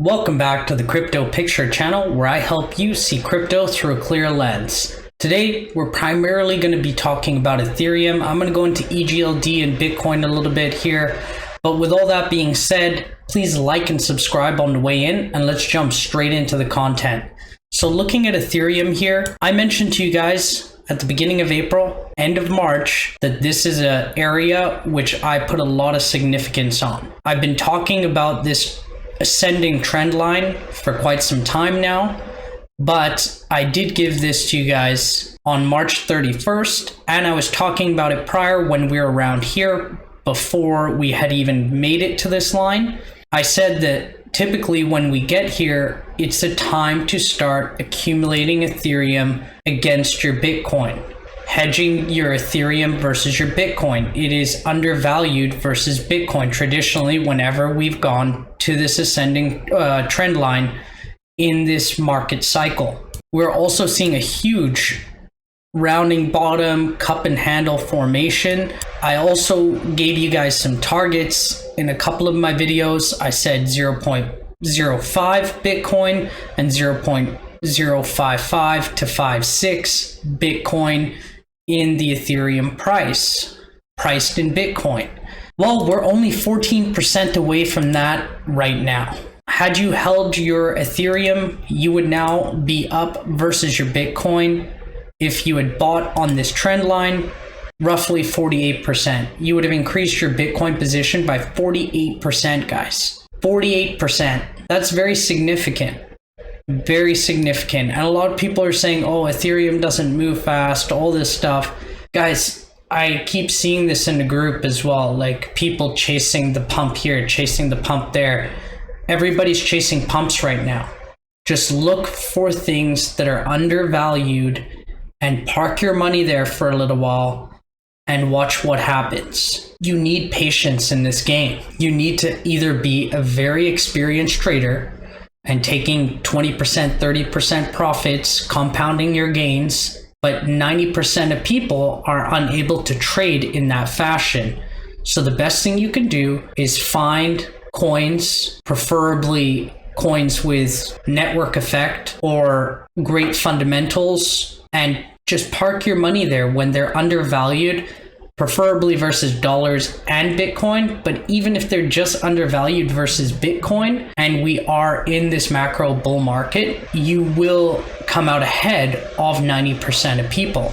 Welcome back to the Crypto Picture channel, where I help you see crypto through a clear lens. Today, we're primarily going to be talking about Ethereum. I'm going to go into EGLD and Bitcoin a little bit here. But with all that being said, please like and subscribe on the way in, and let's jump straight into the content. So looking at Ethereum here, I mentioned to you guys at the beginning of April, end of March, that this is an area which I put a lot of significance on. I've been talking about this ascending trend line for quite some time now, but I did give this to you guys on March 31st, and I was talking about it prior when we were around here before we had even made it to this line. I said that typically when we get here, it's a time to start accumulating Ethereum against your Bitcoin. Hedging your Ethereum versus your Bitcoin. It is undervalued versus Bitcoin traditionally whenever we've gone to this ascending trend line in this market cycle. We're also seeing a huge rounding bottom, cup and handle formation. I also gave you guys some targets in a couple of my videos. I said 0.05 Bitcoin and 0.055 to 56 Bitcoin in the Ethereum price, priced in Bitcoin. Well, we're only 14% away from that right now. Had you held your Ethereum, you would now be up versus your Bitcoin. If you had bought on this trend line, roughly 48%. You would have increased your Bitcoin position by 48%, guys. 48%. That's very significant. Very significant. And a lot of people are saying, oh, Ethereum doesn't move fast, all this stuff. Guys, I keep seeing this in the group as well, like people chasing the pump here, chasing the pump there. Everybody's chasing pumps right now. Just look for things that are undervalued and park your money there for a little while and watch what happens. You need patience in this game. You need to either be a very experienced trader and taking 20%, 30% profits, compounding your gains, but 90% of people are unable to trade in that fashion. So the best thing you can do is find coins, preferably coins with network effect or great fundamentals, and just park your money there when they're undervalued, preferably versus dollars and Bitcoin. But even if they're just undervalued versus Bitcoin and we are in this macro bull market, you will come out ahead of 90% of people.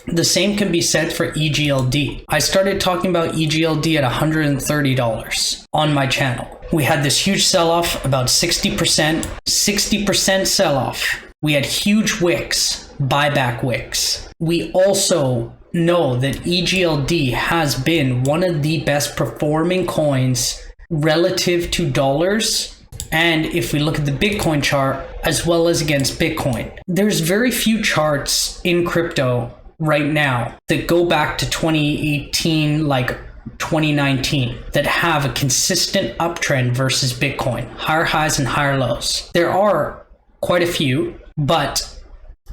The same can be said for EGLD. I started talking about EGLD at $130 on my channel. We had this huge sell-off, about 60% sell-off. We had huge wicks, buyback wicks. We also know that EGLD has been one of the best performing coins relative to dollars. And if we look at the Bitcoin chart as well as against Bitcoin, there's very few charts in crypto right now that go back to 2018, like 2019, that have a consistent uptrend versus Bitcoin, higher highs and higher lows. There are quite a few, but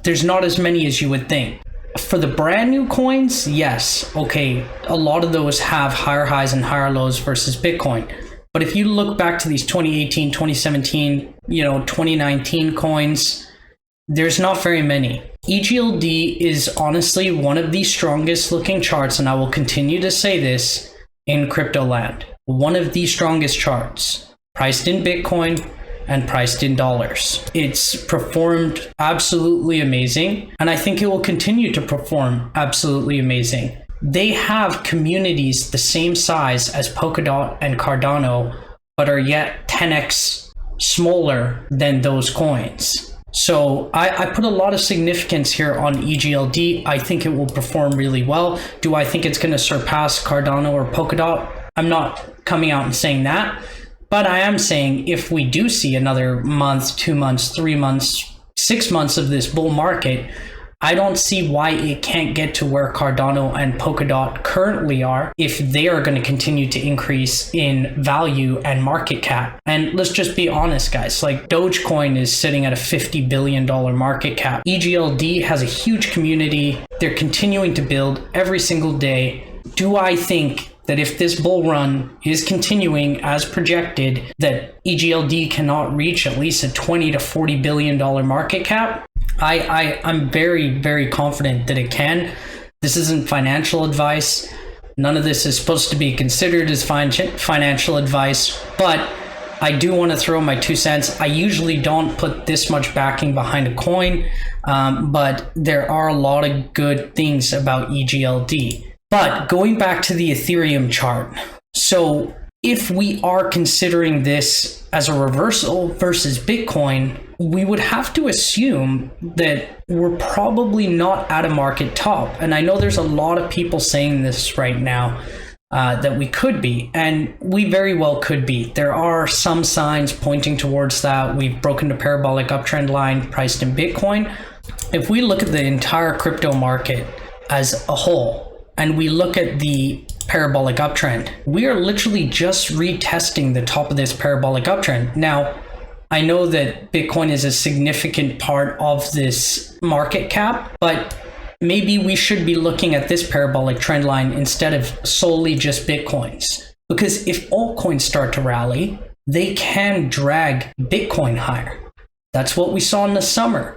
there's not as many as you would think. For the brand new coins, yes, okay, a lot of those have higher highs and higher lows versus Bitcoin. But if you look back to these 2018, 2017, 2019 coins, there's not very many. EGLD is honestly one of the strongest looking charts, and I will continue to say this in crypto land. One of the strongest charts, priced in Bitcoin and priced in dollars. It's performed absolutely amazing, and I think it will continue to perform absolutely amazing. They have communities the same size as Polkadot and Cardano, but are yet 10x smaller than those coins. So I put a lot of significance here on EGLD. I think it will perform really well. Do I think it's going to surpass Cardano or Polkadot? I'm not coming out and saying that. But I am saying if we do see another month, 2 months, 3 months, 6 months of this bull market, I don't see why it can't get to where Cardano and Polkadot currently are if they are going to continue to increase in value and market cap. And let's just be honest, guys, like Dogecoin is sitting at a $50 billion market cap. EGLD has a huge community. They're continuing to build every single day. Do I think that if this bull run is continuing as projected, that EGLD cannot reach at least a $20 to $40 billion market cap. I'm very, very confident that it can. This isn't financial advice. None of this is supposed to be considered as financial advice, but I do want to throw my 2 cents. I usually don't put this much backing behind a coin, but there are a lot of good things about EGLD. But going back to the Ethereum chart, so if we are considering this as a reversal versus Bitcoin, we would have to assume that we're probably not at a market top. And I know there's a lot of people saying this right now, that we could be, and we very well could be. There are some signs pointing towards that. We've broken the parabolic uptrend line priced in Bitcoin. If we look at the entire crypto market as a whole, and we look at the parabolic uptrend, we are literally just retesting the top of this parabolic uptrend. Now, I know that Bitcoin is a significant part of this market cap, but maybe we should be looking at this parabolic trend line instead of solely just Bitcoins. Because if altcoins start to rally, they can drag Bitcoin higher. That's what we saw in the summer.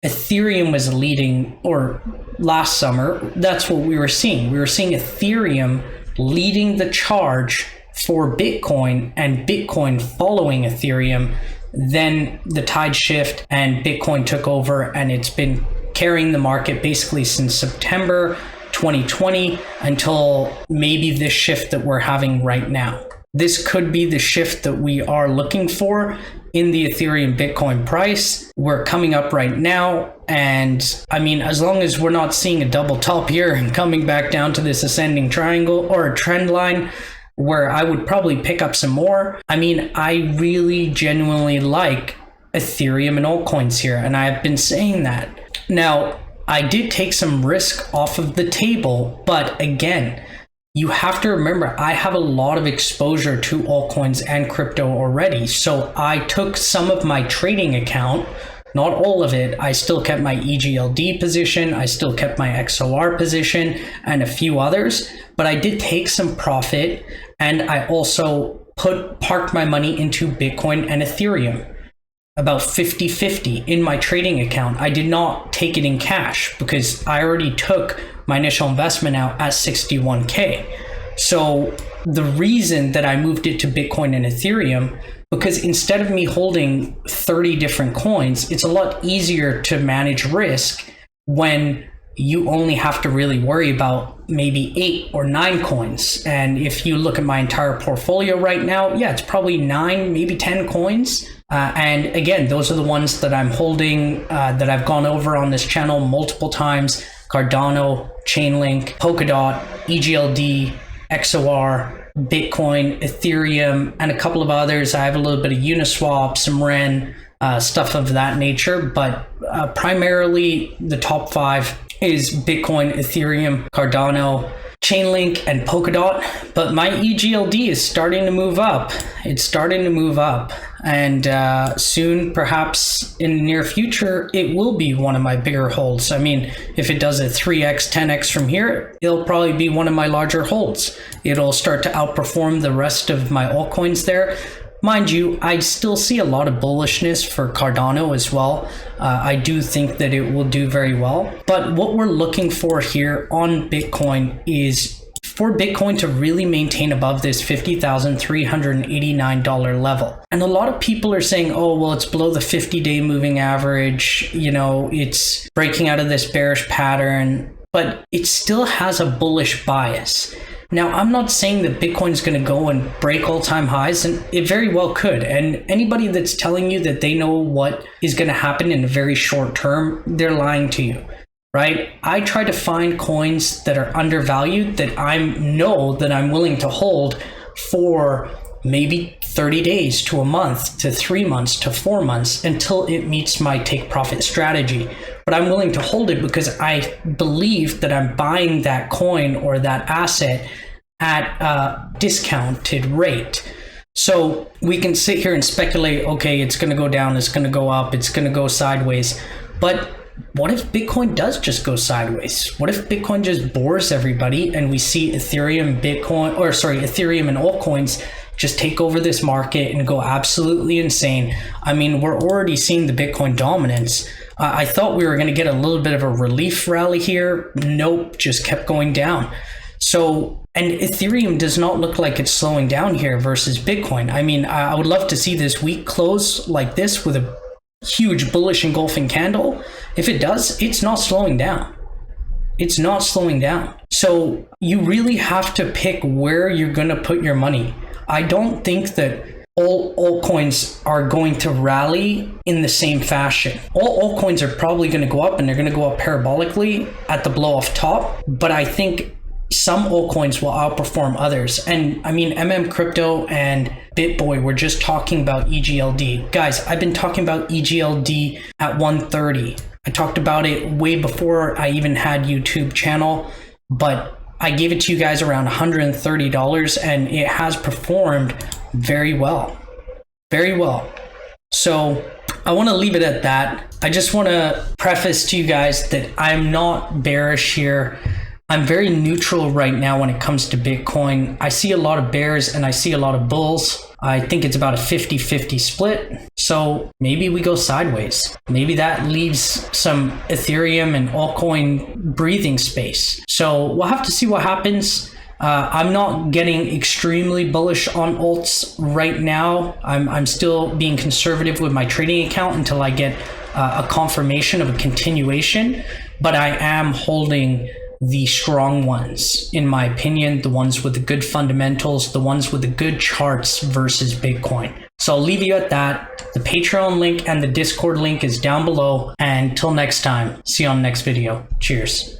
Ethereum was leading, or last summer, that's what we were seeing. We were seeing Ethereum leading the charge for Bitcoin and Bitcoin following Ethereum. Then the tide shift and Bitcoin took over, and it's been carrying the market basically since September 2020 until maybe this shift that we're having right now. This could be the shift that we are looking for in the Ethereum Bitcoin price. We're coming up right now, and I mean, as long as we're not seeing a double top here and coming back down to this ascending triangle or a trend line where I would probably pick up some more. I mean, I really genuinely like Ethereum and altcoins here, and I've been saying that. Now, I did take some risk off of the table, but again, you have to remember, I have a lot of exposure to altcoins and crypto already. So I took some of my trading account, not all of it. I still kept my EGLD position. I still kept my XOR position and a few others, but I did take some profit, and I also parked my money into Bitcoin and Ethereum, about 50-50 in my trading account. I did not take it in cash because I already took my initial investment out at 61K. So the reason that I moved it to Bitcoin and Ethereum, because instead of me holding 30 different coins, it's a lot easier to manage risk when you only have to really worry about maybe 8 or 9 coins. And if you look at my entire portfolio right now, yeah, it's probably 9, maybe 10 coins. And again, those are the ones that I'm holding, that I've gone over on this channel multiple times: Cardano, Chainlink, Polkadot, EGLD, XOR, Bitcoin, Ethereum, and a couple of others. I have a little bit of Uniswap, some Ren, stuff of that nature, but primarily the top 5 is Bitcoin, Ethereum, Cardano, Chainlink, and Polkadot. But my EGLD is starting to move up. It's starting to move up, and soon, perhaps in the near future, it will be one of my bigger holds. I mean, if it does a 3x, 10x from here, it'll probably be one of my larger holds. It'll start to outperform the rest of my altcoins there. Mind you, I still see a lot of bullishness for Cardano as well. I do think that it will do very well. But what we're looking for here on Bitcoin is for Bitcoin to really maintain above this $50,389 level. And a lot of people are saying, oh, well, it's below the 50-day moving average. You know, it's breaking out of this bearish pattern, but it still has a bullish bias. Now, I'm not saying that Bitcoin is going to go and break all-time highs, and it very well could. And anybody that's telling you that they know what is going to happen in a very short term, they're lying to you, right? I try to find coins that are undervalued that I know that I'm willing to hold for maybe 30 days to a month to 3 months to 4 months until it meets my take profit strategy. But I'm willing to hold it because I believe that I'm buying that coin or that asset at a discounted rate. So we can sit here and speculate, okay, it's going to go down, it's going to go up, it's going to go sideways. But what if Bitcoin does just go sideways? What if Bitcoin just bores everybody and we see Ethereum, Ethereum and altcoins just take over this market and go absolutely insane? I mean, we're already seeing the Bitcoin dominance. I thought we were going to get a little bit of a relief rally here. Nope, just kept going down. So, and Ethereum does not look like it's slowing down here versus Bitcoin. I mean, I would love to see this week close like this with a huge bullish engulfing candle. If it does, it's not slowing down. It's not slowing down. So you really have to pick where you're going to put your money. I don't think that all altcoins are going to rally in the same fashion. All altcoins are probably going to go up, and they're going to go up parabolically at the blow off top. But I think some altcoins will outperform others. And I mean, Crypto and BitBoy were just talking about EGLD. Guys, I've been talking about EGLD at 130. I talked about it way before I even had YouTube channel, but I gave it to you guys around $130, and it has performed very well. Very well. So I want to leave it at that. I just want to preface to you guys that I'm not bearish here. I'm very neutral right now when it comes to Bitcoin. I see a lot of bears and I see a lot of bulls. I think it's about a 50-50 split. So maybe we go sideways. Maybe that leaves some Ethereum and altcoin breathing space. So we'll have to see what happens. I'm not getting extremely bullish on alts right now. I'm still being conservative with my trading account until I get a confirmation of a continuation. But I am holding the strong ones, in my opinion, the ones with the good fundamentals, the ones with the good charts versus Bitcoin. So I'll leave you at that. The Patreon link and the Discord link is down below. And until next time, see you on the next video. Cheers.